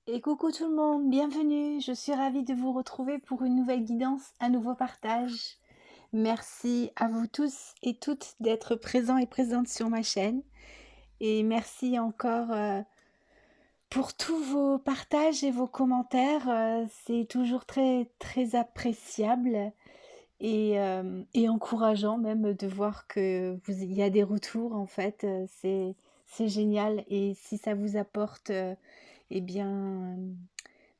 Et coucou tout le monde, bienvenue. Je suis ravie de vous retrouver pour une nouvelle guidance, un nouveau partage. Merci à vous tous et toutes d'être présents et présentes sur ma chaîne. Et merci encore pour tous vos partages et vos commentaires. C'est toujours très très appréciable et encourageant même de voir que il y a des retours en fait. C'est génial. Et si ça vous apporte eh bien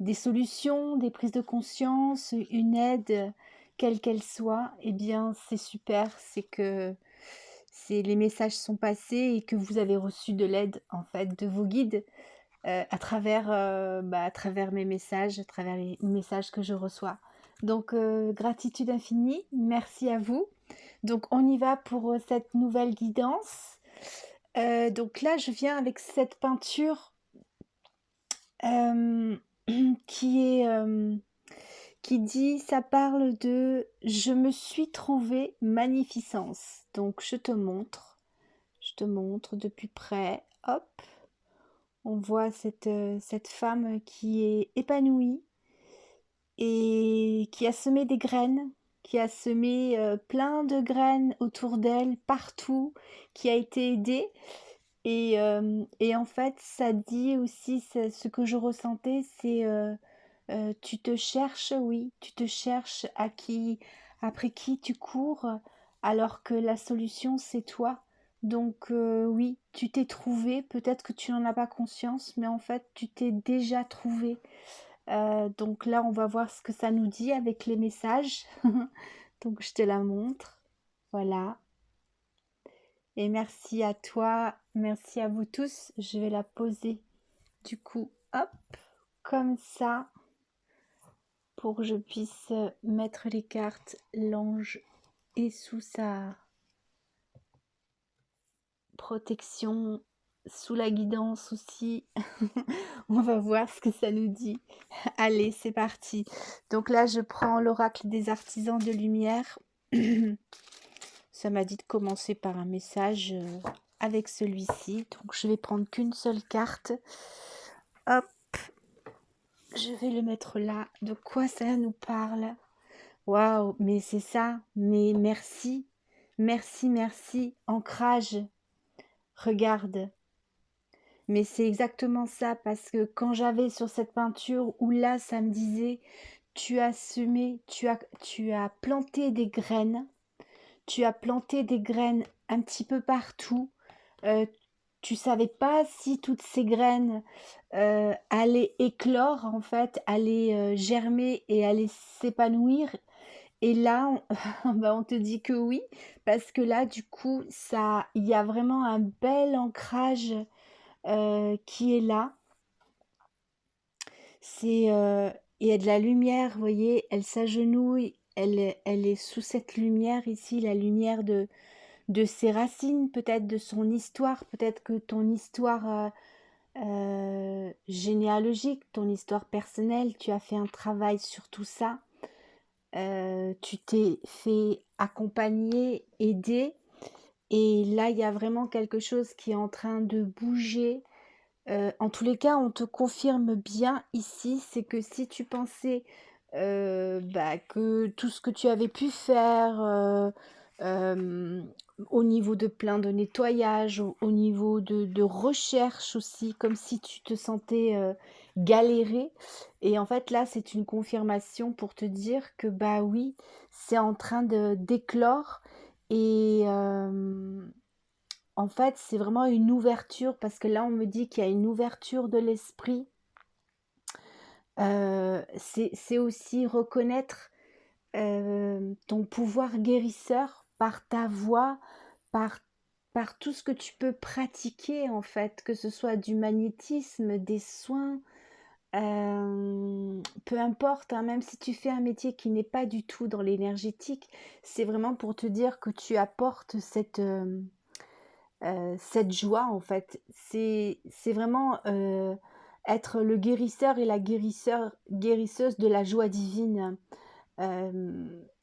des solutions, des prises de conscience, une aide, quelle qu'elle soit, eh bien, c'est super. C'est que les messages sont passés et que vous avez reçu de l'aide, en fait, de vos guides à travers mes messages, à travers les messages que je reçois. Donc, gratitude infinie. Merci à vous. Donc, on y va pour cette nouvelle guidance. Donc là, je viens avec cette peinture euh, qui est qui dit, ça parle de je me suis trouvé magnificence. Donc je te montre de plus près. Hop, on voit cette femme qui est épanouie et qui a semé des graines, qui a semé plein de graines autour d'elle, partout, qui a été aidée. Et en fait, ça dit aussi, ce que je ressentais, c'est tu te cherches, oui, tu te cherches après qui tu cours, alors que la solution, c'est toi. Donc oui, tu t'es trouvé, peut-être que tu n'en as pas conscience, mais en fait, tu t'es déjà trouvé. Donc là, on va voir ce que ça nous dit avec les messages. Donc je te la montre. Voilà. Et merci à toi, merci à vous tous. Je vais la poser du coup, hop, comme ça, pour que je puisse mettre les cartes. L'ange est sous sa protection, sous la guidance aussi. On va voir ce que ça nous dit. Allez, c'est parti. Donc là, je prends l'oracle des artisans de lumière. Ça m'a dit de commencer par un message avec celui-ci. Donc je vais prendre qu'une seule carte. Hop, je vais le mettre là. De quoi ça nous parle? Waouh, mais c'est ça. Mais merci, merci, merci. Ancrage. Regarde. Mais c'est exactement ça, parce que quand j'avais sur cette peinture, où là, ça me disait, tu as semé, tu as planté des graines, tu as planté des graines un petit peu partout. Euh, Tu savais pas si toutes ces graines allaient éclore, en fait, allaient germer et allaient s'épanouir. Et là, bah, on te dit que oui, parce que là, du coup, ça, il y a vraiment un bel ancrage qui est là. C'est il y a de la lumière, vous voyez, elle s'agenouille, elle est sous cette lumière ici, la lumière de ses racines, peut-être de son histoire, peut-être que ton histoire généalogique, ton histoire personnelle, tu as fait un travail sur tout ça. Tu t'es fait accompagner, aider, et là, il y a vraiment quelque chose qui est en train de bouger. En tous les cas, on te confirme bien ici, c'est que si tu pensais que tout ce que tu avais pu faire euh, au niveau de plein de nettoyage, au niveau de recherche aussi, comme si tu te sentais galérer. Et en fait, là, c'est une confirmation pour te dire que bah oui, c'est en train de d'éclore. Et en fait, c'est vraiment une ouverture, parce que là, on me dit qu'il y a une ouverture de l'esprit. C'est aussi reconnaître ton pouvoir guérisseur par ta voix, par, par tout ce que tu peux pratiquer, en fait, que ce soit du magnétisme, des soins, peu importe, hein, même si tu fais un métier qui n'est pas du tout dans l'énergétique, c'est vraiment pour te dire que tu apportes cette joie, en fait. C'est vraiment être le guérisseur et la guérisseuse de la joie divine.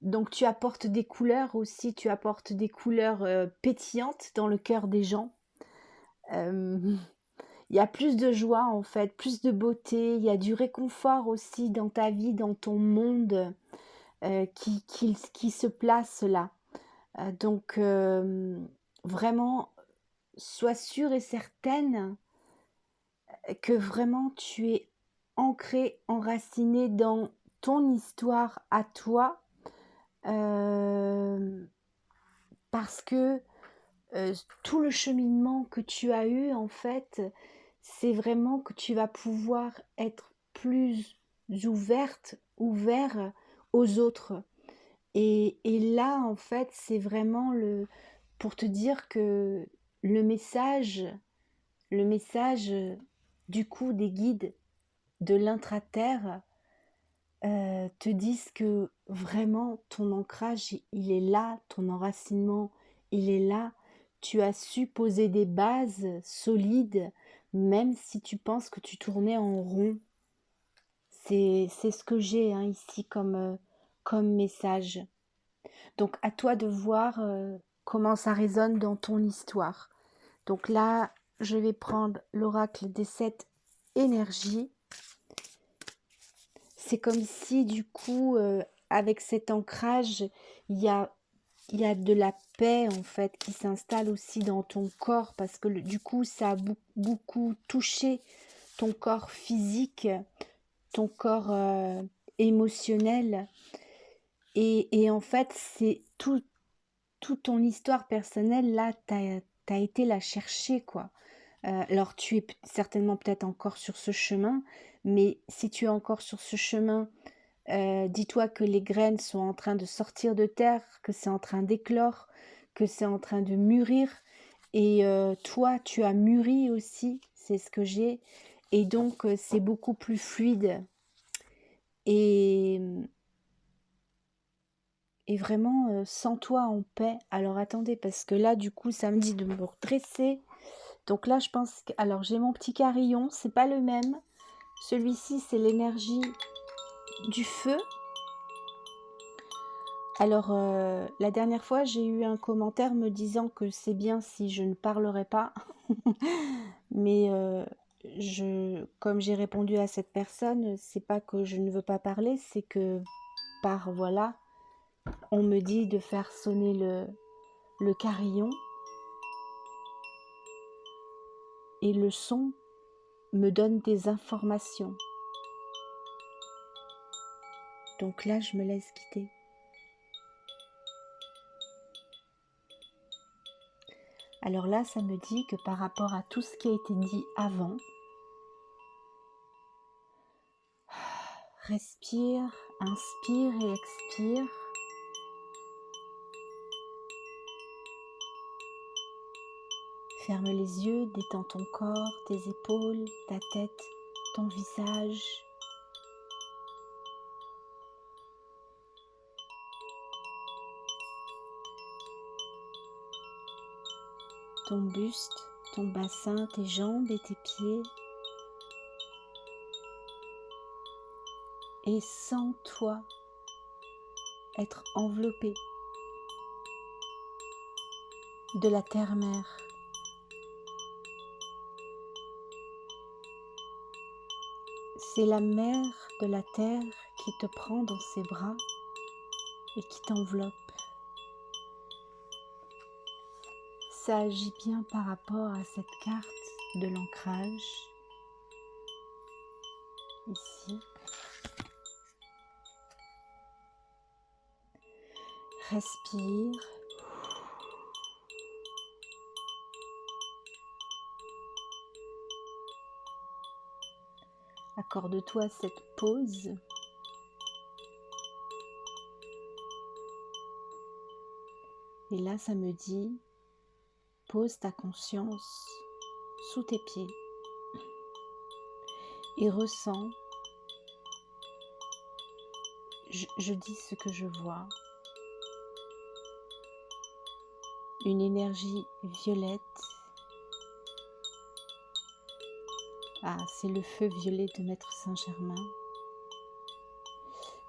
Donc tu apportes des couleurs aussi, tu apportes des couleurs pétillantes dans le cœur des gens. Euh, il y a plus de joie en fait, plus de beauté, il y a du réconfort aussi dans ta vie, dans ton monde qui se place là. Donc vraiment, sois sûre et certaine que vraiment tu es ancrée, enracinée dans ton histoire à toi, euh, parce que tout le cheminement que tu as eu, en fait, c'est vraiment que tu vas pouvoir être plus ouverte, ouvert aux autres. Et là, en fait, c'est vraiment pour te dire que le message, le message du coup des guides de l'intra-terre te disent que vraiment ton ancrage, il est là, ton enracinement, il est là. Tu as su poser des bases solides, même si tu penses que tu tournais en rond. C'est ce que j'ai hein, ici comme message. Donc à toi de voir comment ça résonne dans ton histoire. Donc là, je vais prendre l'oracle des 7 énergies. C'est comme si du coup, avec cet ancrage, il y a, il y a de la paix en fait qui s'installe aussi dans ton corps parce que du coup, ça a beaucoup touché ton corps physique, ton corps émotionnel. Et en fait, c'est toute ton histoire personnelle, là, t'as été la chercher, quoi. Alors, tu es certainement peut-être encore sur ce chemin, mais si tu es encore sur ce chemin, dis-toi que les graines sont en train de sortir de terre, que c'est en train d'éclore, que c'est en train de mûrir. Et toi, tu as mûri aussi, c'est ce que j'ai. Et donc, c'est beaucoup plus fluide. Et, et vraiment, sens-toi en paix. Alors, attendez, parce que là, du coup, ça me dit de me redresser. Donc là, je pense que... Alors, j'ai mon petit carillon, c'est pas le même. Celui-ci, c'est l'énergie du feu. Alors, la dernière fois, j'ai eu un commentaire me disant que c'est bien si je ne parlerai pas. Mais comme j'ai répondu à cette personne, c'est pas que je ne veux pas parler, c'est que voilà, on me dit de faire sonner le carillon. Et le son me donne des informations. Donc là, je me laisse guider. Alors là, ça me dit que par rapport à tout ce qui a été dit avant, respire, inspire et expire. Ferme les yeux, détends ton corps, tes épaules, ta tête, ton visage. Ton buste, ton bassin, tes jambes et tes pieds. Et sens-toi être enveloppé de la terre-mère. C'est la mère de la terre qui te prend dans ses bras et qui t'enveloppe. Ça agit bien par rapport à cette carte de l'ancrage, ici. Respire. Accorde-toi cette pause. Et là, ça me dit, pose ta conscience sous tes pieds et ressens, je dis ce que je vois, une énergie violette. Ah, c'est le feu violet de Maître Saint-Germain.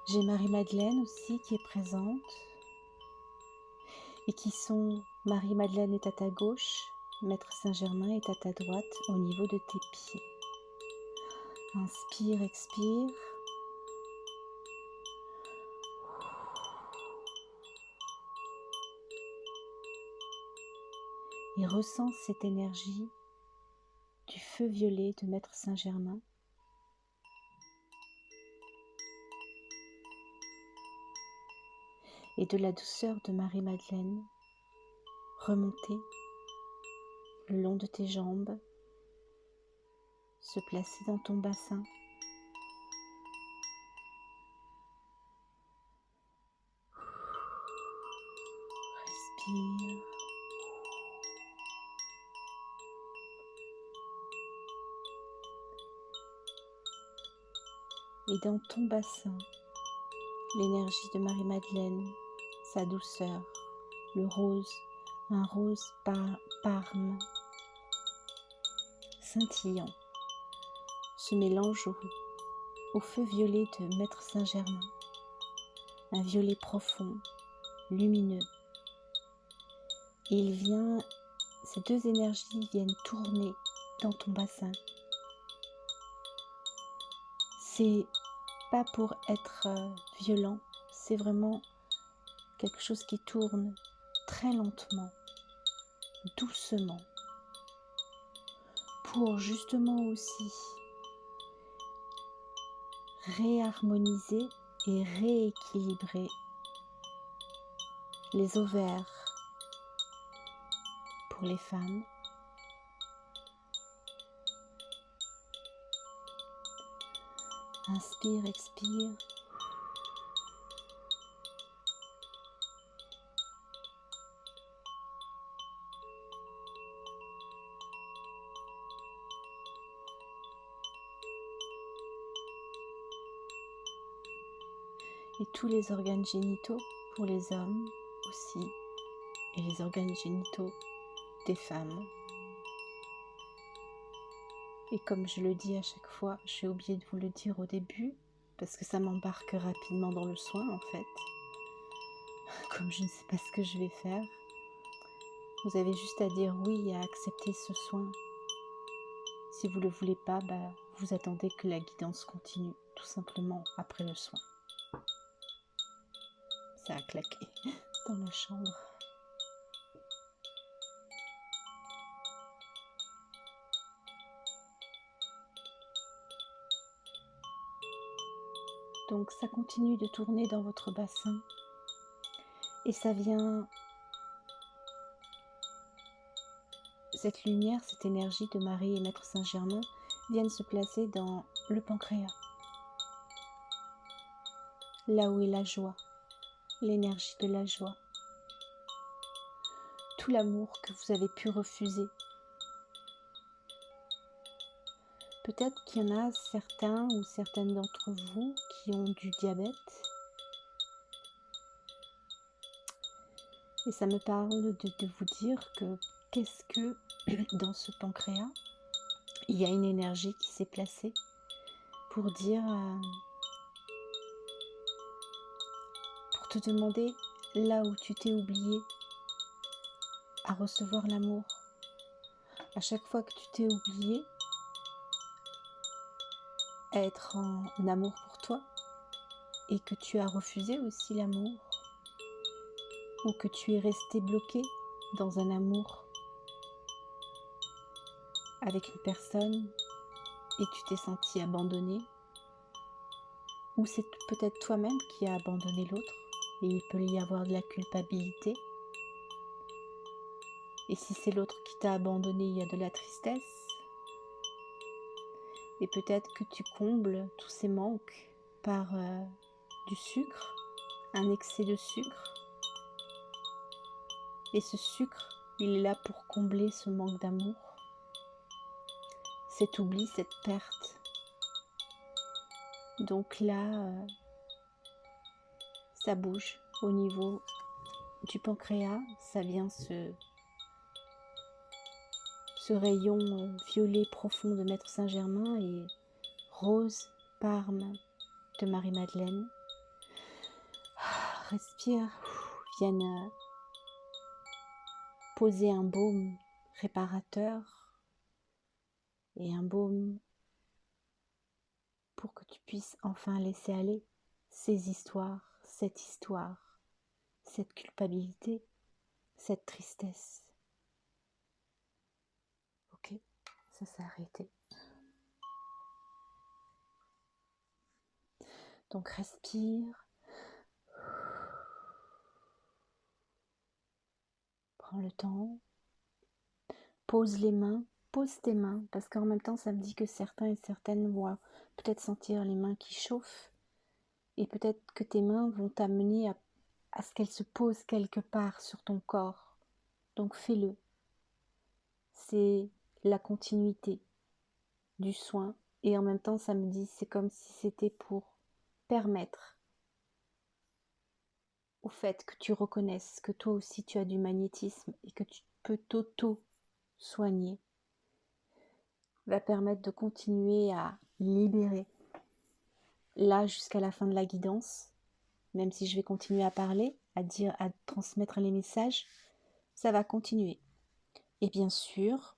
J'ai Marie-Madeleine aussi qui est présente. Et qui sont, Marie-Madeleine est à ta gauche, Maître Saint-Germain est à ta droite au niveau de tes pieds. Inspire, expire. Et ressens cette énergie du feu violet de Maître Saint-Germain. Et de la douceur de Marie-Madeleine remonter le long de tes jambes, se placer dans ton bassin. Respire. Et dans ton bassin, l'énergie de Marie-Madeleine, sa douceur, le rose, un rose parme scintillant, se mélange au feu violet de Maître Saint-Germain, un violet profond, lumineux. Et ces deux énergies viennent tourner dans ton bassin. C'est pas pour être violent, c'est vraiment quelque chose qui tourne très lentement, doucement, pour justement aussi réharmoniser et rééquilibrer les ovaires pour les femmes. Inspire, expire. Et tous les organes génitaux pour les hommes aussi, et les organes génitaux des femmes. Et comme je le dis à chaque fois, j'ai oublié de vous le dire au début, parce que ça m'embarque rapidement dans le soin en fait. Comme je ne sais pas ce que je vais faire, vous avez juste à dire oui et à accepter ce soin. Si vous ne le voulez pas, vous attendez que la guidance continue, tout simplement après le soin. Ça a claqué dans la chambre. Donc ça continue de tourner dans votre bassin et ça vient, cette lumière, cette énergie de Marie et Maître Saint-Germain viennent se placer dans le pancréas, là où est la joie, l'énergie de la joie, tout l'amour que vous avez pu refuser. Peut-être qu'il y en a certains ou certaines d'entre vous qui ont du diabète. Et ça me parle de vous dire que qu'est-ce que dans ce pancréas, il y a une énergie qui s'est placée pour dire, pour te demander là où tu t'es oublié à recevoir l'amour. À chaque fois que tu t'es oublié à être en amour pour toi et que tu as refusé aussi l'amour ou que tu es resté bloqué dans un amour avec une personne et tu t'es senti abandonné, ou c'est peut-être toi-même qui as abandonné l'autre et il peut y avoir de la culpabilité. Et si c'est l'autre qui t'a abandonné, il y a de la tristesse. Et peut-être que tu combles tous ces manques par du sucre, un excès de sucre. Et ce sucre, il est là pour combler ce manque d'amour, cet oubli, cette perte. Donc là, ça bouge au niveau du pancréas, ça vient ce rayon violet profond de Maître Saint-Germain et rose parme de Marie-Madeleine. Respire, viennent poser un baume réparateur et un baume pour que tu puisses enfin laisser aller ces histoires, cette culpabilité, cette tristesse. Ok, ça s'est arrêté. Donc respire. Prends le temps. Pose les mains. Pose tes mains. Parce qu'en même temps, ça me dit que certains et certaines vont peut-être sentir les mains qui chauffent. Et peut-être que tes mains vont t'amener à ce qu'elles se posent quelque part sur ton corps. Donc fais-le. C'est la continuité du soin. Et en même temps, ça me dit, c'est comme si c'était pour permettre au fait que tu reconnaisses que toi aussi tu as du magnétisme et que tu peux t'auto-soigner, va permettre de continuer à libérer là jusqu'à la fin de la guidance, même si je vais continuer à parler, à dire, à transmettre les messages, ça va continuer. Et bien sûr,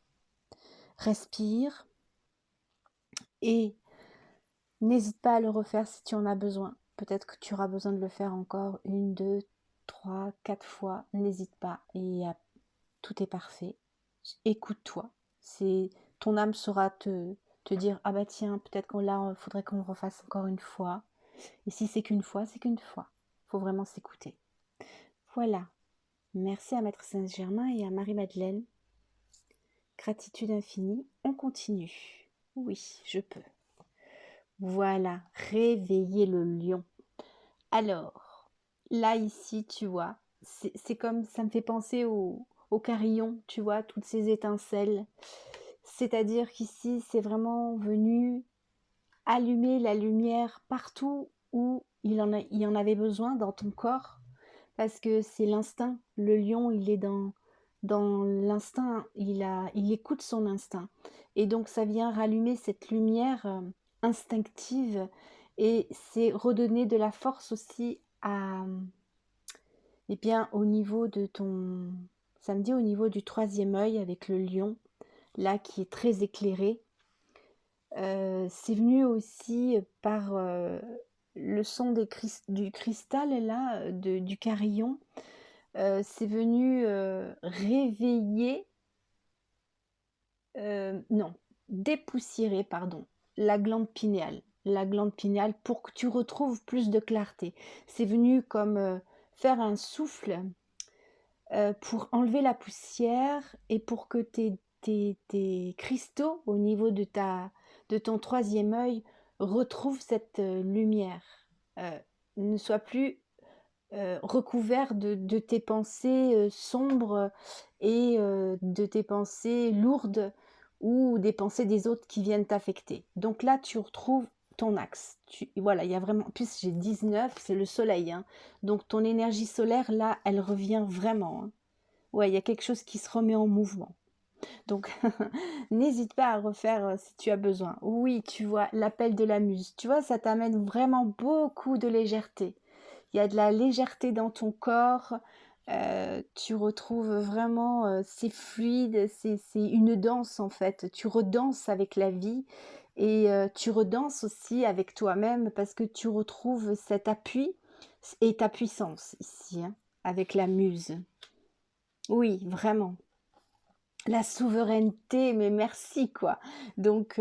respire et n'hésite pas à le refaire si tu en as besoin. Peut-être que tu auras besoin de le faire encore 1, 2, 3, 4 fois. N'hésite pas. Tout est parfait. Écoute-toi. Ton âme saura te dire, ah bah tiens, peut-être qu'on là, il faudrait qu'on le refasse encore une fois. Et si c'est qu'une fois, c'est qu'une fois. Il faut vraiment s'écouter. Voilà. Merci à Maître Saint-Germain et à Marie-Madeleine. Gratitude infinie. On continue. Oui, je peux. Voilà, réveiller le lion. Alors, là, ici, tu vois, c'est comme, ça me fait penser au carillon, tu vois, toutes ces étincelles. C'est-à-dire qu'ici, c'est vraiment venu allumer la lumière partout où il y en avait besoin dans ton corps, parce que c'est l'instinct. Le lion, il est dans l'instinct, il écoute son instinct. Et donc, ça vient rallumer cette lumière instinctive et c'est redonner de la force aussi eh bien, au niveau de ton... Ça me dit au niveau du 3e œil avec le lion, là, qui est très éclairé. C'est venu aussi par le son du cristal, là, du carillon. C'est venu réveiller, non, dépoussiérer, pardon, la glande pinéale. La glande pinéale pour que tu retrouves plus de clarté. C'est venu comme faire un souffle pour enlever la poussière et pour que tes cristaux au niveau de ton 3e œil retrouvent cette lumière, ne soient plus recouverts de tes pensées sombres et de tes pensées lourdes ou des pensées des autres qui viennent t'affecter. Donc là, tu retrouves ton axe. Voilà, il y a vraiment... En plus, j'ai 19, c'est le soleil. Hein. Donc ton énergie solaire, là, elle revient vraiment. Hein. Ouais, il y a quelque chose qui se remet en mouvement. Donc, n'hésite pas à refaire si tu as besoin. Oui, tu vois, l'appel de la muse. Tu vois, ça t'amène vraiment beaucoup de légèreté. Il y a de la légèreté dans ton corps. Tu retrouves vraiment, c'est fluide, c'est une danse en fait. Tu redanses avec la vie et tu redanses aussi avec toi-même parce que tu retrouves cet appui et ta puissance ici, hein, avec la muse. Oui, vraiment. La souveraineté, mais merci quoi. Donc,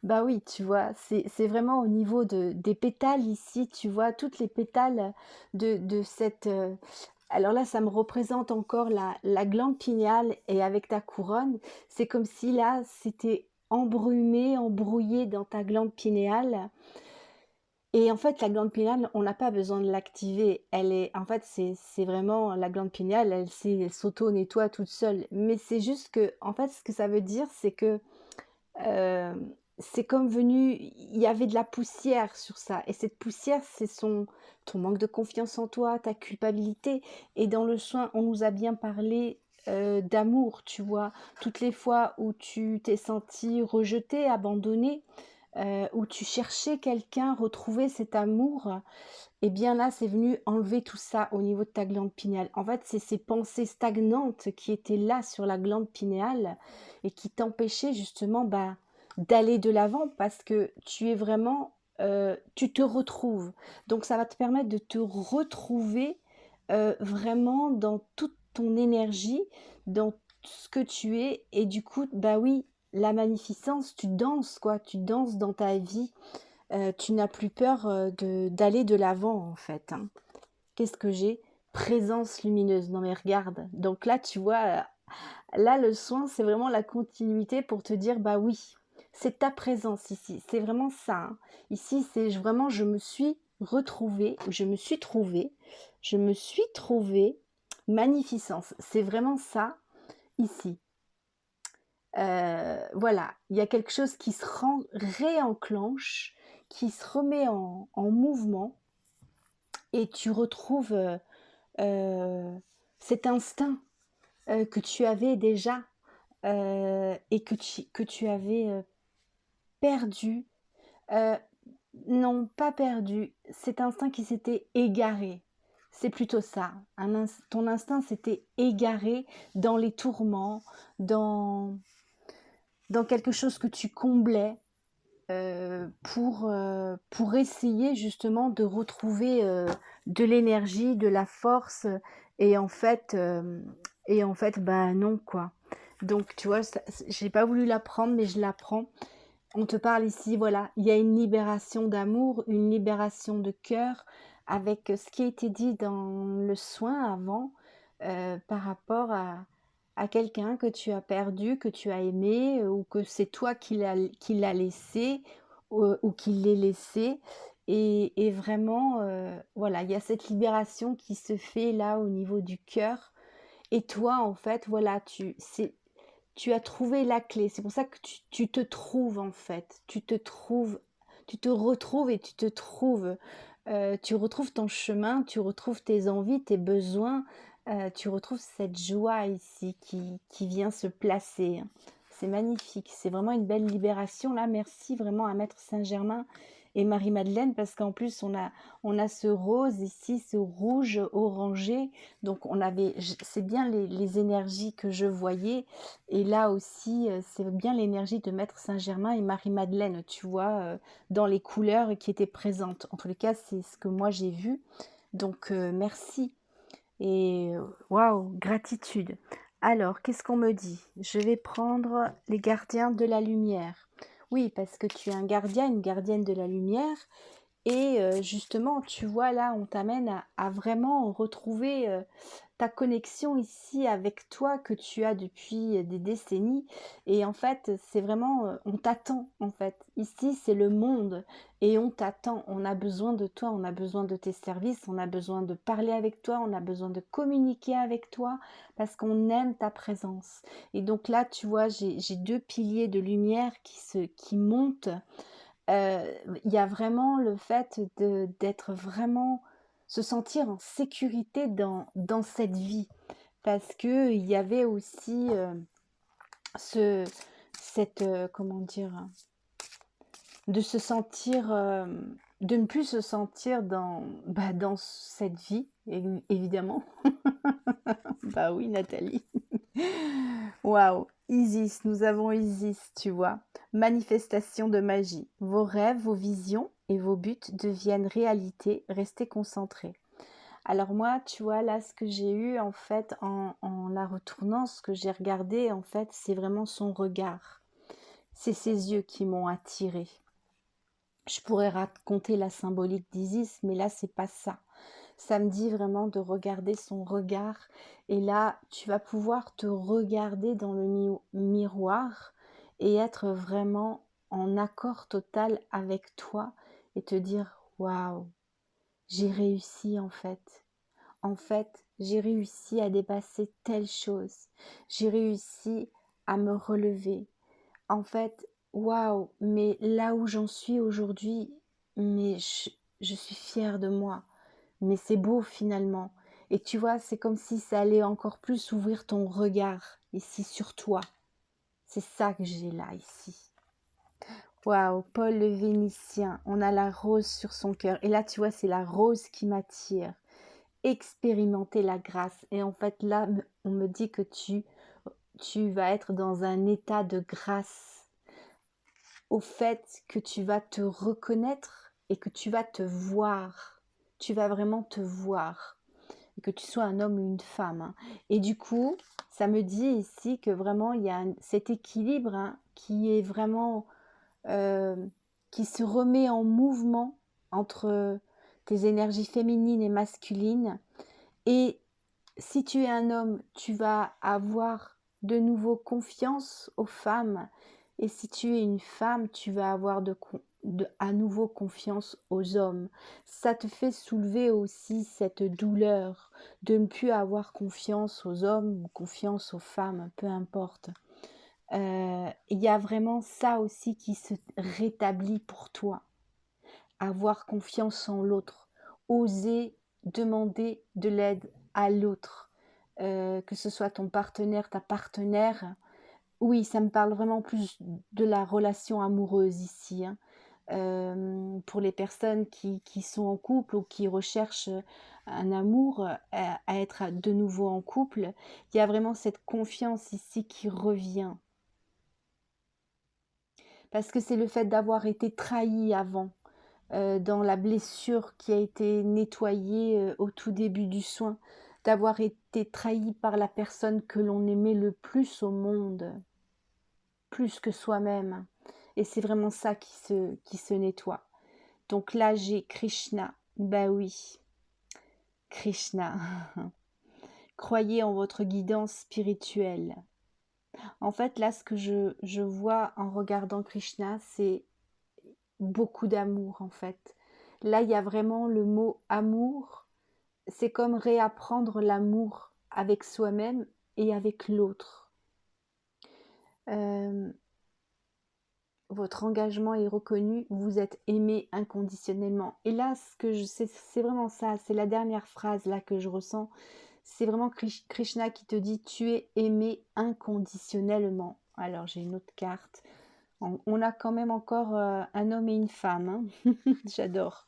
bah oui, tu vois, c'est vraiment au niveau des pétales ici, tu vois, toutes les pétales de cette... alors là, ça me représente encore la glande pinéale et avec ta couronne, c'est comme si là, c'était embrumé, embrouillé dans ta glande pinéale. Et en fait, la glande pinéale, on n'a pas besoin de l'activer. En fait, c'est vraiment la glande pinéale, elle s'auto-nettoie toute seule. Mais c'est juste que, en fait, ce que ça veut dire, c'est que euh, c'est comme venu, il y avait de la poussière sur ça. Et cette poussière, c'est ton manque de confiance en toi, ta culpabilité. Et dans le soin, on nous a bien parlé d'amour, tu vois. Toutes les fois où tu t'es senti rejeté, abandonné, où tu cherchais quelqu'un, retrouver cet amour, et bien là, c'est venu enlever tout ça au niveau de ta glande pinéale. En fait, c'est ces pensées stagnantes qui étaient là sur la glande pinéale et qui t'empêchaient justement bah, d'aller de l'avant parce que tu es vraiment, tu te retrouves. Donc ça va te permettre de te retrouver vraiment dans toute ton énergie, dans ce que tu es. Et du coup, bah oui, la magnificence, tu danses quoi, tu danses dans ta vie. Tu n'as plus peur d'aller de l'avant en fait, hein. Qu'est-ce que j'ai? Présence lumineuse. Non mais regarde. Donc là, tu vois, là le soin, c'est vraiment la continuité pour te dire, bah oui, c'est ta présence ici. C'est vraiment ça, hein. Ici, c'est vraiment, je me suis retrouvée, je me suis trouvée magnificence. C'est vraiment ça ici. Voilà, il y a quelque chose qui se réenclenche, qui se remet en mouvement et tu retrouves euh, cet instinct que tu avais déjà et que tu avais perdu. Euh, non, pas perdu, cet instinct qui s'était égaré. C'est plutôt ça. Ton instinct s'était égaré dans les tourments, dans quelque chose que tu comblais pour essayer justement de retrouver de l'énergie, de la force et en fait bah non quoi. Donc tu vois, j'ai pas voulu l'apprendre mais je l'apprends. On te parle ici, voilà, il y a une libération d'amour, une libération de cœur avec ce qui a été dit dans le soin avant par rapport à quelqu'un que tu as perdu, que tu as aimé ou que c'est toi qui l'as laissé ou qui l'ai laissé. Et vraiment, voilà, il y a cette libération qui se fait là au niveau du cœur. Et toi, en fait, voilà, tu as trouvé la clé. C'est pour ça que tu te trouves en fait. Tu te retrouves et tu te trouves. Tu retrouves ton chemin, tu retrouves tes envies, tes besoins. Tu retrouves cette joie ici qui vient se placer. C'est magnifique. C'est vraiment une belle libération là. Merci vraiment à Maître Saint-Germain et Marie-Madeleine parce qu'en plus on a ce rose ici, ce rouge orangé. Donc c'est bien les énergies que je voyais. Et là aussi, c'est bien l'énergie de Maître Saint-Germain et Marie-Madeleine, tu vois, dans les couleurs qui étaient présentes. En tous les cas, c'est ce que moi j'ai vu. Donc, merci. Et waouh, gratitude. Alors, qu'est-ce qu'on me dit? Je vais prendre les gardiens de la lumière. Oui, parce que tu es un gardien, une gardienne de la lumière. Et justement, tu vois, là, on t'amène à vraiment retrouver ta connexion ici avec toi que tu as depuis des décennies. Et en fait, c'est vraiment, on t'attend en fait. Ici, c'est le monde et on t'attend. On a besoin de toi, on a besoin de tes services, on a besoin de parler avec toi, on a besoin de communiquer avec toi parce qu'on aime ta présence. Et donc là, tu vois, j'ai deux piliers de lumière qui montent. Il y a vraiment le fait d'être vraiment se sentir en sécurité dans cette vie. Parce que il y avait aussi ce, comment dire, de se sentir, de ne plus se sentir dans cette vie, évidemment. Bah oui, Nathalie. Waouh, Isis, nous avons Isis, tu vois. Manifestation de magie. Vos rêves, vos visions et vos buts deviennent réalité. Restez concentrés. Alors moi, tu vois, là, ce que j'ai eu, en fait, en la retournant, ce que j'ai regardé, en fait, c'est vraiment son regard. C'est ses yeux qui m'ont attirée. Je pourrais raconter la symbolique d'Isis, mais là, c'est pas ça. Ça me dit vraiment de regarder son regard. Et là, tu vas pouvoir te regarder dans le miroir et être vraiment en accord total avec toi et te dire, waouh, j'ai réussi en fait. En fait, j'ai réussi à dépasser telle chose. J'ai réussi à me relever. En fait, waouh, mais là où j'en suis aujourd'hui, mais je suis fière de moi. Mais c'est beau finalement. Et tu vois, c'est comme si ça allait encore plus ouvrir ton regard ici sur toi. C'est ça que j'ai là, ici. Waouh, Paul le Vénitien, on a la rose sur son cœur. Et là, tu vois, c'est la rose qui m'attire. Expérimenter la grâce. Et en fait, là, on me dit que tu vas être dans un état de grâce au fait que tu vas te reconnaître et que tu vas te voir. Tu vas vraiment te voir. Et que tu sois un homme ou une femme, hein. Et du coup, ça me dit ici que vraiment, il y a cet équilibre, hein, qui est vraiment... euh, qui se remet en mouvement entre tes énergies féminines et masculines. Et si tu es un homme, tu vas avoir de nouveau confiance aux femmes. Et si tu es une femme, tu vas avoir à nouveau confiance aux hommes. Ça te fait soulever aussi cette douleur de ne plus avoir confiance aux hommes ou confiance aux femmes, peu importe. Il y a vraiment ça aussi qui se rétablit pour toi. Avoir confiance en l'autre, oser demander de l'aide à l'autre, que ce soit ton partenaire, ta partenaire. Oui, ça me parle vraiment plus de la relation amoureuse ici, hein. Pour les personnes qui sont en couple ou qui recherchent un amour, à être de nouveau en couple, il y a vraiment cette confiance ici qui revient. Parce que c'est le fait d'avoir été trahi avant, dans la blessure qui a été nettoyée au tout début du soin, d'avoir été trahi par la personne que l'on aimait le plus au monde, plus que soi-même. Et c'est vraiment ça qui se nettoie. Donc là, j'ai Krishna. Ben oui, Krishna. Croyez en votre guidance spirituelle. En fait, là, ce que je vois en regardant Krishna, c'est beaucoup d'amour, en fait. Là, il y a vraiment le mot amour. C'est comme réapprendre l'amour avec soi-même et avec l'autre. Euh, votre engagement est reconnu, vous êtes aimé inconditionnellement. Et là, ce que je sais, c'est vraiment ça, c'est la dernière phrase là que je ressens. C'est vraiment Krishna qui te dit tu es aimé inconditionnellement. Alors j'ai une autre carte. On a quand même encore un homme et une femme, hein. J'adore.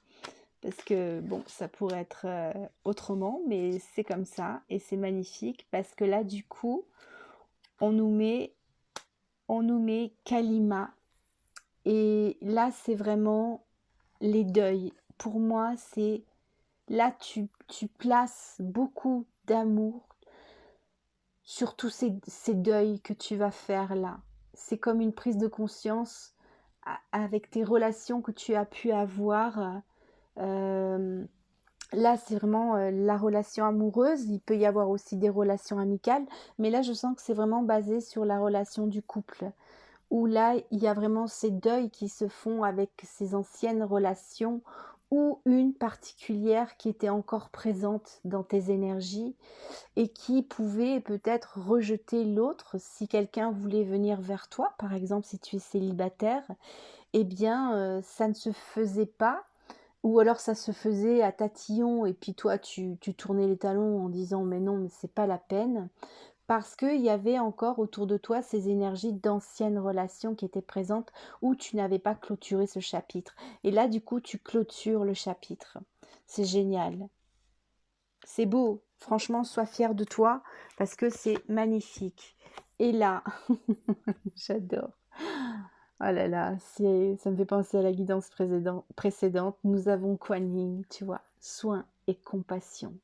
Parce que bon, ça pourrait être autrement, mais c'est comme ça et c'est magnifique parce que là, du coup, on nous met, on nous met Kalima et là, c'est vraiment les deuils. Pour moi, c'est là, tu places beaucoup d'amour sur tous ces deuils que tu vas faire là. C'est comme une prise de conscience avec tes relations que tu as pu avoir. Euh, Là, c'est vraiment la relation amoureuse. Il peut y avoir aussi des relations amicales, mais là, je sens que c'est vraiment basé sur la relation du couple, où là, il y a vraiment ces deuils qui se font avec ces anciennes relations ou une particulière qui était encore présente dans tes énergies et qui pouvait peut-être rejeter l'autre si quelqu'un voulait venir vers toi. Par exemple, si tu es célibataire, eh bien, ça ne se faisait pas ou alors ça se faisait à tatillon et puis toi tu tournais les talons en disant mais non, mais c'est pas la peine. Parce qu'il y avait encore autour de toi ces énergies d'anciennes relations qui étaient présentes où tu n'avais pas clôturé ce chapitre. Et là, du coup, tu clôtures le chapitre. C'est génial. C'est beau. Franchement, sois fier de toi parce que c'est magnifique. Et là, j'adore. Oh là là, ça me fait penser à la guidance précédente. Nous avons Kuan Yin, tu vois, soin et compassion.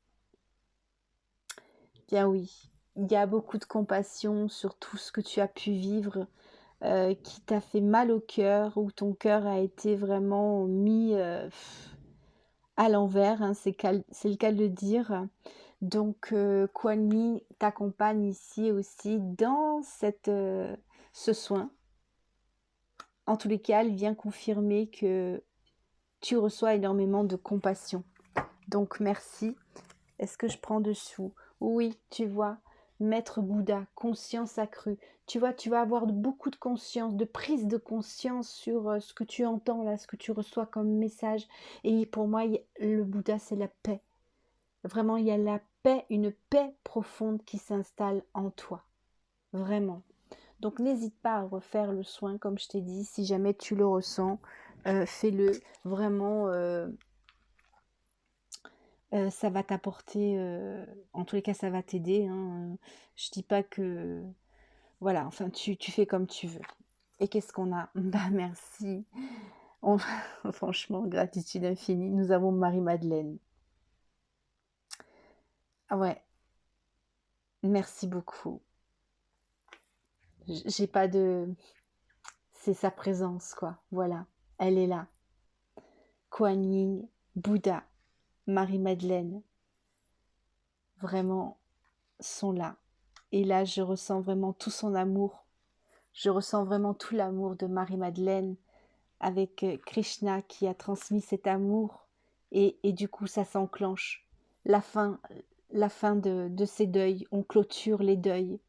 Bien oui, il y a beaucoup de compassion sur tout ce que tu as pu vivre, qui t'a fait mal au cœur, où ton cœur a été vraiment mis à l'envers, hein, c'est le cas de le dire. Donc, Kuan Yin t'accompagne ici aussi dans ce soin. En tous les cas, elle vient confirmer que tu reçois énormément de compassion. Donc, merci. Est-ce que je prends dessous? Oui, tu vois, Maître Bouddha, conscience accrue. Tu vois, tu vas avoir beaucoup de conscience, de prise de conscience sur ce que tu entends là, ce que tu reçois comme message. Et pour moi, le Bouddha, c'est la paix. Vraiment, il y a la paix, une paix profonde qui s'installe en toi. Vraiment. Donc n'hésite pas à refaire le soin, comme je t'ai dit, si jamais tu le ressens, fais-le. Vraiment, ça va t'apporter, en tous les cas, ça va t'aider, hein. Je dis pas que... Voilà, enfin, tu fais comme tu veux. Et qu'est-ce qu'on a? Bah merci. On- Franchement, gratitude infinie. Nous avons Marie-Madeleine. Ah ouais, merci beaucoup. J'ai pas de... C'est sa présence, quoi. Voilà, elle est là. Kuan Yin, Bouddha, Marie-Madeleine, vraiment, sont là. Et là, je ressens vraiment tout son amour. Je ressens vraiment tout l'amour de Marie-Madeleine avec Krishna qui a transmis cet amour. Et du coup, ça s'enclenche. La fin, la fin de ces deuils. On clôture les deuils.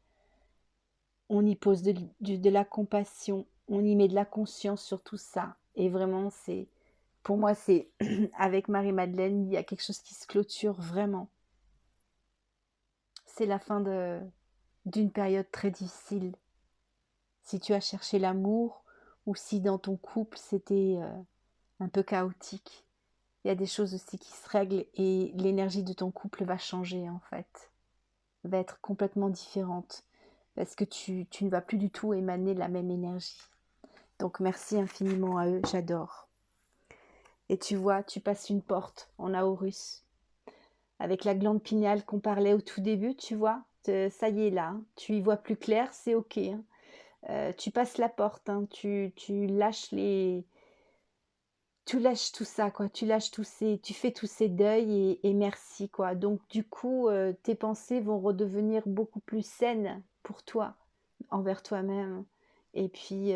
On y pose de la compassion. On y met de la conscience sur tout ça. Et vraiment, c'est... Pour moi, c'est... Avec Marie-Madeleine, il y a quelque chose qui se clôture vraiment. C'est la fin d'une période très difficile. Si tu as cherché l'amour ou si dans ton couple c'était un peu chaotique, il y a des choses aussi qui se règlent et l'énergie de ton couple va changer en fait, va être complètement différente parce que tu ne vas plus du tout émaner la même énergie. Donc merci infiniment à eux, j'adore. Et tu vois, tu passes une porte en Aorus avec la glande pinéale qu'on parlait au tout début, tu vois, ça y est là, hein. Tu y vois plus clair, c'est ok, hein. Tu passes la porte, hein. Tu lâches tu lâches tout ça, quoi. Tu fais tous ces deuils et merci, quoi. Donc du coup, tes pensées vont redevenir beaucoup plus saines pour toi, envers toi-même, et puis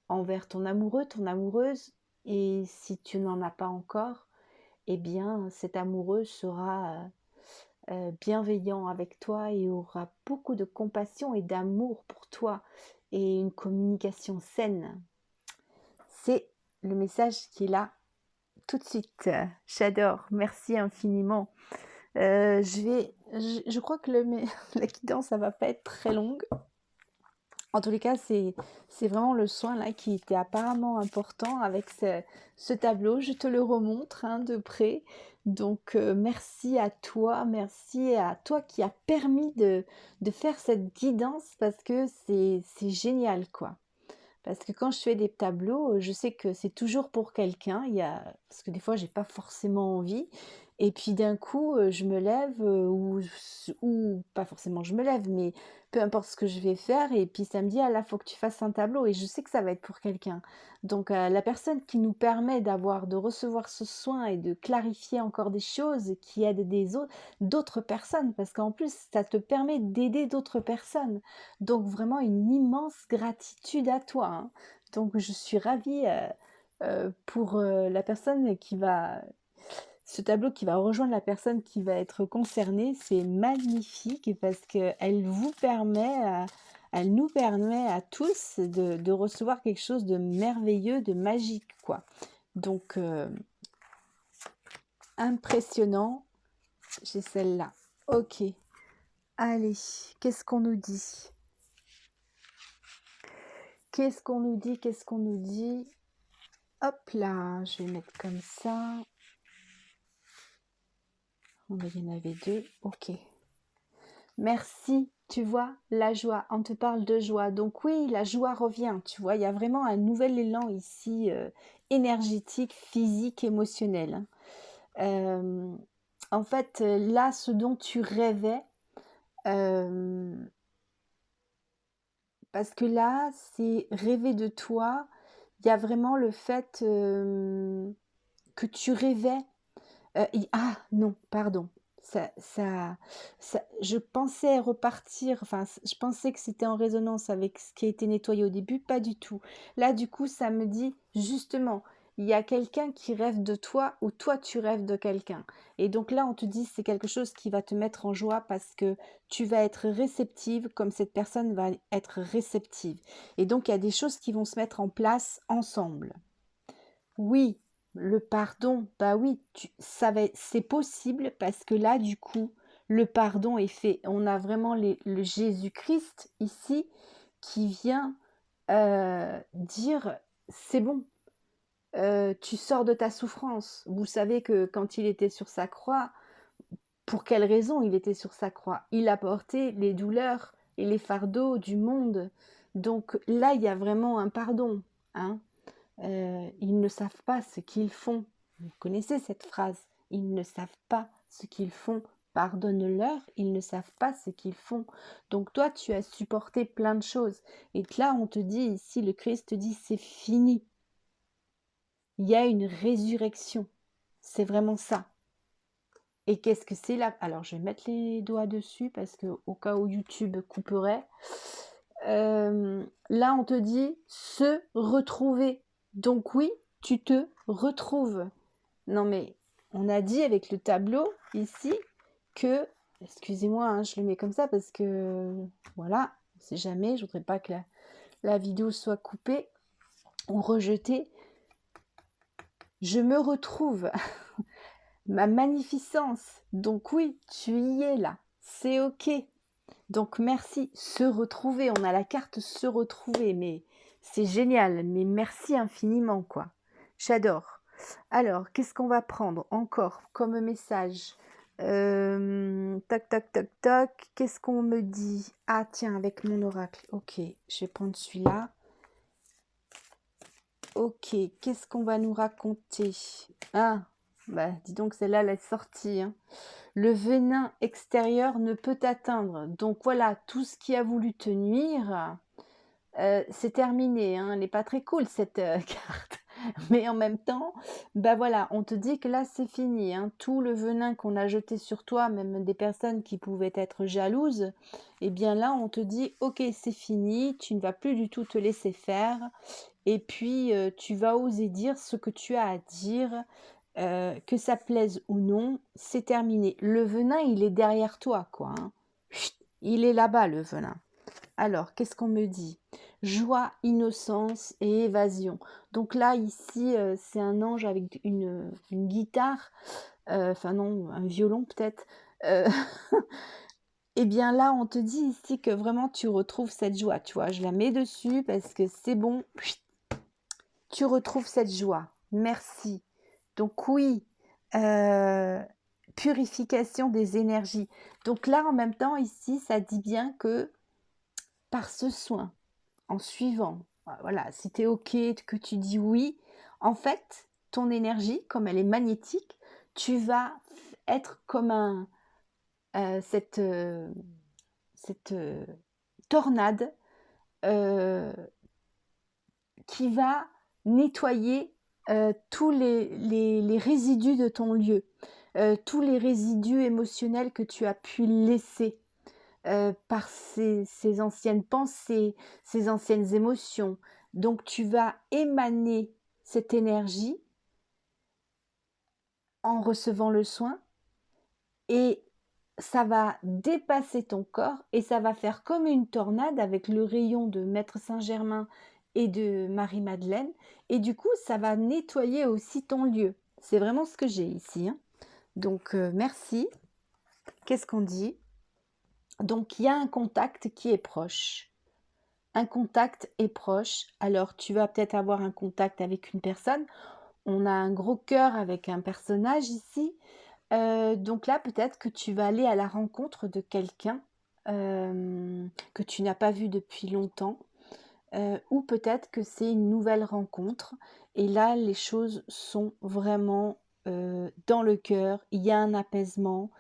envers ton amoureux, ton amoureuse. Et si tu n'en as pas encore, eh bien, cet amoureux sera bienveillant avec toi et aura beaucoup de compassion et d'amour pour toi et une communication saine. C'est le message qui est là tout de suite. J'adore, merci infiniment. Je crois que la guidance, ça va pas être très longue. En tous les cas, c'est vraiment le soin là qui était apparemment important avec ce tableau. Je te le remontre hein, de près. Donc, merci à toi qui a permis de faire cette guidance parce que c'est génial, quoi. Parce que quand je fais des tableaux, je sais que c'est toujours pour quelqu'un. Parce que des fois, j'ai pas forcément envie. Et puis d'un coup, je me lève, ou pas forcément je me lève, mais peu importe ce que je vais faire. Et puis ça me dit, ah là, faut que tu fasses un tableau. Et je sais que ça va être pour quelqu'un. Donc la personne qui nous permet de recevoir ce soin et de clarifier encore des choses qui aident d'autres personnes. Parce qu'en plus, ça te permet d'aider d'autres personnes. Donc vraiment une immense gratitude à toi, hein. Donc je suis ravie pour la personne qui va... Ce tableau qui va rejoindre la personne qui va être concernée, c'est magnifique parce qu'elle vous permet, elle nous permet à tous de recevoir quelque chose de merveilleux, de magique, quoi. Donc, impressionnant, j'ai celle-là. Ok, allez, qu'est-ce qu'on nous dit? Qu'est-ce qu'on nous dit? Qu'est-ce qu'on nous dit? Hop là, je vais mettre comme ça. Il y en avait deux. Ok. Merci. Tu vois, la joie. On te parle de joie. Donc oui, la joie revient. Tu vois, il y a vraiment un nouvel élan ici, énergétique, physique, émotionnel, hein. Euh, En fait, là, ce dont tu rêvais, euh, parce que là, c'est rêver de toi. Il y a vraiment le fait que tu rêvais. Ah non, pardon. Je pensais repartir, enfin, je pensais que c'était en résonance avec ce qui a été nettoyé au début, pas du tout. Là, du coup, ça me dit, justement, il y a quelqu'un qui rêve de toi ou toi, tu rêves de quelqu'un. Et donc là, on te dit, c'est quelque chose qui va te mettre en joie parce que tu vas être réceptive comme cette personne va être réceptive. Et donc, il y a des choses qui vont se mettre en place ensemble. Oui, le pardon, bah oui, c'est possible parce que là, du coup, le pardon est fait. On a vraiment le Jésus-Christ ici qui vient dire: «C'est bon, tu sors de ta souffrance». Vous savez que quand il était sur sa croix, pour quelle raison il était sur sa croix? Il a porté les douleurs et les fardeaux du monde. Donc là, il y a vraiment un pardon, hein. Ils ne savent pas ce qu'ils font. Vous connaissez cette phrase? Ils ne savent pas ce qu'ils font. Pardonne-leur, ils ne savent pas ce qu'ils font. Donc toi, tu as supporté plein de choses. Et là, on te dit ici, le Christ te dit, c'est fini. Il y a une résurrection. C'est vraiment ça. Et qu'est-ce que c'est là? Alors, je vais mettre les doigts dessus parce que au cas où YouTube couperait. Là, on te dit se retrouver. Donc oui, tu te retrouves. Non mais, on a dit avec le tableau ici que, excusez-moi, hein, je le mets comme ça parce que, voilà, on sait jamais, je voudrais pas que la vidéo soit coupée ou rejetée. Je me retrouve. Ma magnificence. Donc oui, tu y es là. C'est ok. Donc merci. Se retrouver. On a la carte se retrouver. Mais c'est génial. Mais merci infiniment, quoi. J'adore. Alors, qu'est-ce qu'on va prendre encore comme message? Tac, tac, tac, tac. Qu'est-ce qu'on me dit? Ah, tiens, avec mon oracle. Ok, je vais prendre celui-là. Ok, qu'est-ce qu'on va nous raconter? Ah, bah, dis donc, celle-là, elle est sortie, hein. Le venin extérieur ne peut t'atteindre. Donc voilà, tout ce qui a voulu te nuire, c'est terminé, hein. Elle n'est pas très cool, cette carte. Mais en même temps, bah voilà, on te dit que là, c'est fini, hein. Tout le venin qu'on a jeté sur toi, même des personnes qui pouvaient être jalouses, eh bien là, on te dit, ok, c'est fini, tu ne vas plus du tout te laisser faire. Et puis, tu vas oser dire ce que tu as à dire, que ça plaise ou non, c'est terminé. Le venin, il est derrière toi, quoi, hein. Chut, il est là-bas, le venin. Alors, qu'est-ce qu'on me dit? Joie, innocence et évasion. Donc là, ici, c'est un ange avec une guitare, enfin non, un violon peut-être. Euh, Eh bien là, on te dit ici que vraiment tu retrouves cette joie. Tu vois, je la mets dessus parce que c'est bon. Chut, tu retrouves cette joie. Merci. Donc oui, euh, purification des énergies. Donc là, en même temps, ici, ça dit bien que par ce soin, en suivant, voilà, si tu es OK, que tu dis oui, en fait, ton énergie, comme elle est magnétique, tu vas être comme cette tornade euh, qui va nettoyer tous les résidus de ton lieu, tous les résidus émotionnels que tu as pu laisser par ces anciennes pensées, ces anciennes émotions. Donc tu vas émaner cette énergie en recevant le soin et ça va dépasser ton corps et ça va faire comme une tornade avec le rayon de Maître Saint-Germain et de Marie-Madeleine. Et du coup, ça va nettoyer aussi ton lieu. C'est vraiment ce que j'ai ici, hein. Donc, merci. Qu'est-ce qu'on dit? Donc, il y a un contact qui est proche. Un contact est proche. Alors, tu vas peut-être avoir un contact avec une personne. On a un gros cœur avec un personnage ici. Donc là, peut-être que tu vas aller à la rencontre de quelqu'un que tu n'as pas vu depuis longtemps, ou peut-être que c'est une nouvelle rencontre. Et là, les choses sont vraiment dans le cœur. Il y a un apaisement.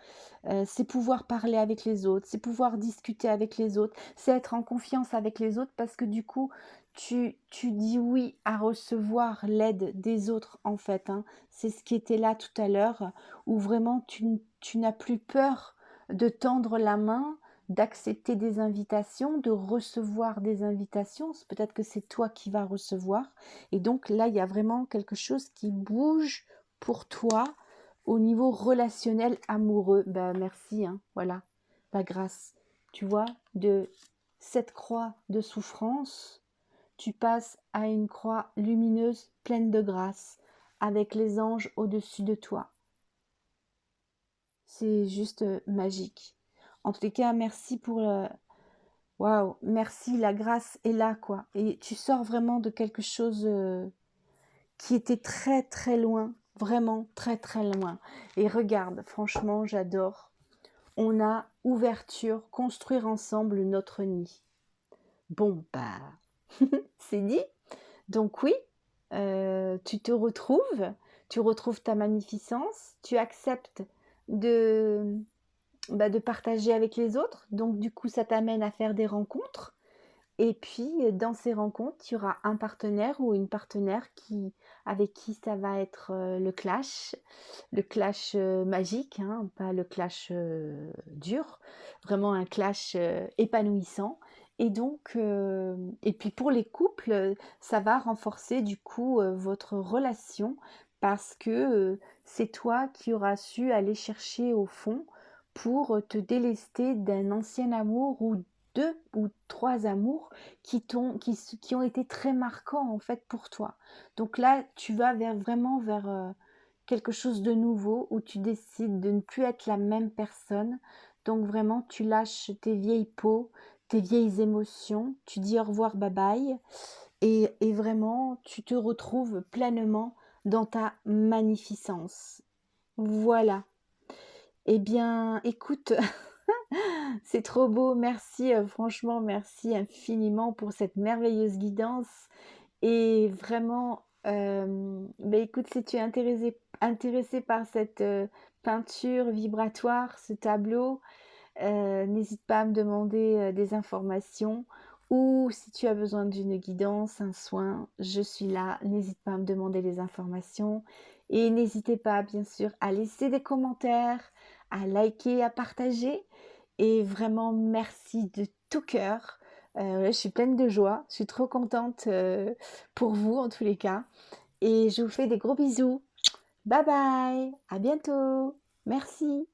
C'est pouvoir parler avec les autres, c'est pouvoir discuter avec les autres, c'est être en confiance avec les autres parce que du coup, tu dis oui à recevoir l'aide des autres en fait, hein. C'est ce qui était là tout à l'heure, où vraiment tu n'as plus peur de tendre la main, d'accepter des invitations, de recevoir des invitations. Peut-être que c'est toi qui vas recevoir. Et donc là, il y a vraiment quelque chose qui bouge pour toi au niveau relationnel amoureux. Ben merci, hein, voilà, la grâce. Tu vois, de cette croix de souffrance, tu passes à une croix lumineuse, pleine de grâce, avec les anges au-dessus de toi. C'est juste magique. En tous les cas, merci Waouh, merci, la grâce est là, quoi. Et tu sors vraiment de quelque chose qui était très très loin, vraiment très très loin. Et regarde, franchement, j'adore. On a ouverture, construire ensemble notre nid. Bon, bah, c'est dit. Donc oui, tu retrouves ta magnificence, tu acceptes de, de partager avec les autres. Donc du coup, ça t'amène à faire des rencontres. Et puis, dans ces rencontres, il y aura un partenaire ou une partenaire avec qui ça va être le clash magique, hein, pas le clash dur, vraiment un clash épanouissant. Et donc, et puis pour les couples, ça va renforcer du coup votre relation parce que c'est toi qui auras su aller chercher au fond pour te délester d'un ancien amour ou deux ou trois amours qui ont été très marquants en fait pour toi. Donc là, tu vas vraiment vers quelque chose de nouveau où tu décides de ne plus être la même personne. Donc vraiment, tu lâches tes vieilles peaux, tes vieilles émotions, tu dis au revoir, bye bye, et vraiment, tu te retrouves pleinement dans ta magnificence. Voilà. Eh bien, écoute, c'est trop beau. Merci, franchement, merci infiniment pour cette merveilleuse guidance. Et vraiment, écoute, si tu es intéressé par cette peinture vibratoire, ce tableau, n'hésite pas à me demander des informations. Ou si tu as besoin d'une guidance, un soin, je suis là. N'hésite pas à me demander les informations. Et n'hésitez pas, bien sûr, à laisser des commentaires, à liker, à partager. Et vraiment, merci de tout cœur. Je suis pleine de joie. Je suis trop contente pour vous, en tous les cas. Et je vous fais des gros bisous. Bye bye. À bientôt. Merci.